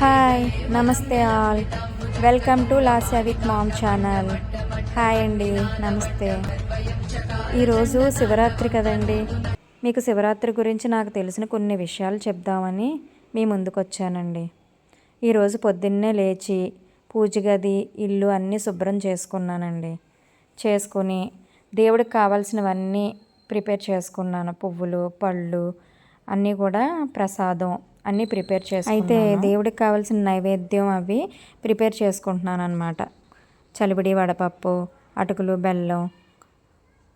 Hi, నమస్తే all. Welcome to Lasya with ma'am channel. Hi అండి, నమస్తే. ఈరోజు శివరాత్రి కదండి. మీకు శివరాత్రి గురించి నాకు తెలిసిన కొన్ని విషయాలు చెప్దామని మీ ముందుకు వచ్చానండి. ఈరోజు పొద్దున్నే లేచి పూజ గది, ఇల్లు అన్నీ శుభ్రం చేసుకున్నానండి. చేసుకుని దేవుడికి కావాల్సినవన్నీ ప్రిపేర్ చేసుకున్నాను. పువ్వులు, పళ్ళు అన్నీ కూడా ప్రసాదం అన్నీ ప్రిపేర్ చేసుకున్నాను. అయితే దేవుడికి కావాల్సిన నైవేద్యం అవి ప్రిపేర్ చేసుకుంటున్నాను అనమాట. చలివిడి, వడపప్పు, అటుకులు, బెల్లం,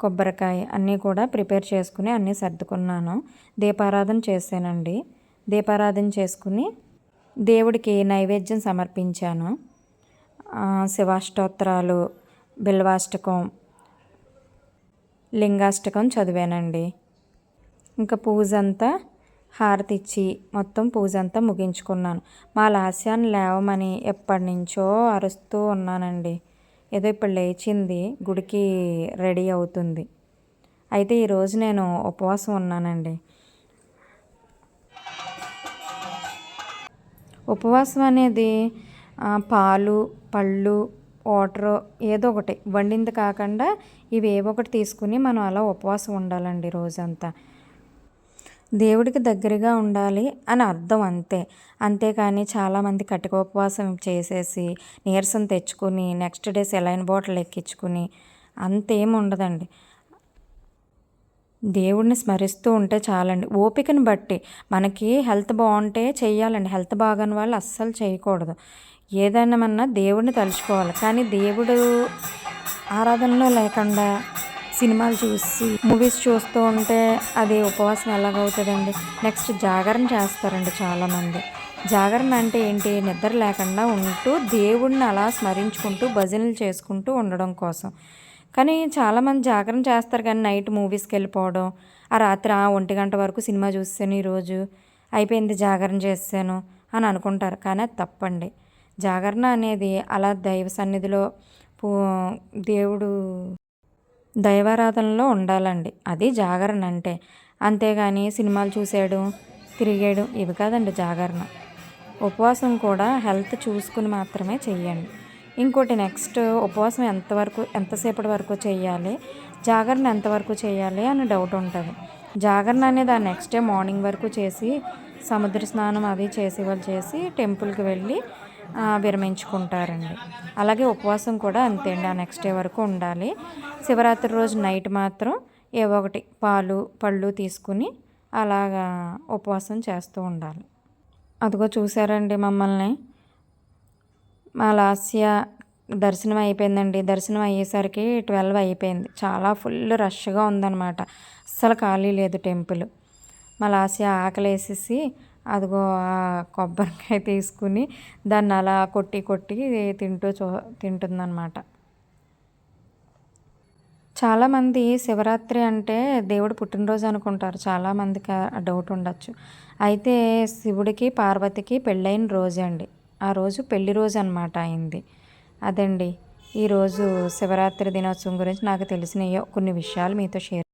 కొబ్బరికాయ అన్నీ కూడా ప్రిపేర్ చేసుకుని అన్నీ సర్దుకున్నాను. దీపారాధన చేశానండి. దీపారాధన చేసుకుని దేవుడికి నైవేద్యం సమర్పించాను. శివాష్టోత్రాలు, బిల్వాష్టకం, లింగాష్టకం చదివానండి. ఇంకా పూజ అంతా హారతి ఇచ్చి మొత్తం పూజ అంతా ముగించుకున్నాను. మా లాస్యాన్ని లేవమని ఎప్పటి నుంచో అరుస్తూ ఉన్నానండి. ఏదో ఇప్పుడు లేచింది, గుడికి రెడీ అవుతుంది. అయితే ఈరోజు నేను ఉపవాసం ఉన్నానండి. ఉపవాసం అనేది పాలు, పళ్ళు, వాటర్ ఏదో ఒకటి వండింది కాకుండా ఇవి ఏవో ఒకటి తీసుకుని మనం అలా ఉపవాసం ఉండాలండి రోజంతా. దేవుడికి దగ్గరగా ఉండాలి అని అర్థం అంతే. అంతేకాని చాలామంది కటిక ఉపవాసం చేసేసి నీరసం తెచ్చుకుని నెక్స్ట్ డే సెలైన్ బాటిల్ ఎక్కించుకుని అంతేం ఉండదండి. దేవుడిని స్మరిస్తూ ఉంటే చాలండి. ఓపికని బట్టి మనకి హెల్త్ బాగుంటే చెయ్యాలండి. హెల్త్ బాగాని వాళ్ళు అస్సలు చేయకూడదు. ఏదైనా దేవుడిని తలుచుకోవాలి. కానీ దేవుడు ఆరాధనలో లేకుండా సినిమాలు చూసి మూవీస్ చూస్తూ ఉంటే అది ఉపవాసం ఎలాగవుతుందండి. నెక్స్ట్ జాగరణ చేస్తారండి చాలామంది. జాగరణ అంటే ఏంటి? నిద్ర లేకుండా ఉంటూ దేవుడిని అలా స్మరించుకుంటూ భజనలు చేసుకుంటూ ఉండడం కోసం. కానీ చాలామంది జాగరణ చేస్తారు కానీ నైట్ మూవీస్కి వెళ్ళిపోవడం, ఆ రాత్రి 1 గంట వరకు సినిమా చూసాను, ఈరోజు అయిపోయింది జాగరణ చేశాను అని అనుకుంటారు. కానీ అది తప్పండి. జాగరణ అనేది అలా దైవ సన్నిధిలో దేవుడు దైవారాధనలో ఉండాలండి. అది జాగరణ అంటే. అంతేగాని సినిమాలు చూసేయడం, తిరిగేయడం ఇవి కాదండి జాగరణ. ఉపవాసం కూడా హెల్త్ చూసుకుని మాత్రమే చెయ్యండి. ఇంకోటి నెక్స్ట్ ఉపవాసం ఎంతసేపటి వరకు చేయాలి, జాగరణ ఎంతవరకు చేయాలి అని డౌట్ ఉంటుంది. జాగరణ అనేది ఆ నెక్స్ట్ డే మార్నింగ్ వరకు చేసి సముద్ర స్నానం అవి చేసేవాళ్ళు చేసి టెంపుల్కి వెళ్ళి విరమించుకుంటారండి. అలాగే ఉపవాసం కూడా అంతే అండి. ఆ నెక్స్ట్ డే వరకు ఉండాలి. శివరాత్రి రోజు నైట్ మాత్రం ఏవో ఒకటి పాలు, పళ్ళు తీసుకుని అలాగా ఉపవాసం చేస్తూ ఉండాలి. అదిగో చూసారండి మమ్మల్ని. మా లాస్య దర్శనం అయిపోయిందండి. దర్శనం అయ్యేసరికి 12 అయిపోయింది. చాలా ఫుల్ రష్గా ఉందన్నమాట. అస్సలు ఖాళీ లేదు టెంపుల్. మా లాస్య ఆకలేసేసి అదిగో ఆ కొబ్బరికాయ తీసుకుని దాన్ని అలా కొట్టి కొట్టి తింటుందన్నమాట. చాలామంది శివరాత్రి అంటే దేవుడు పుట్టినరోజు అనుకుంటారు. చాలామందికి ఆ డౌట్ ఉండొచ్చు. అయితే శివుడికి, పార్వతికి పెళ్ళైన రోజు అండి. ఆ రోజు పెళ్లి రోజు అనమాట అయింది. అదండి ఈరోజు శివరాత్రి దినోత్సవం గురించి నాకు తెలిసిన కొన్ని విషయాలు మీతో షేర్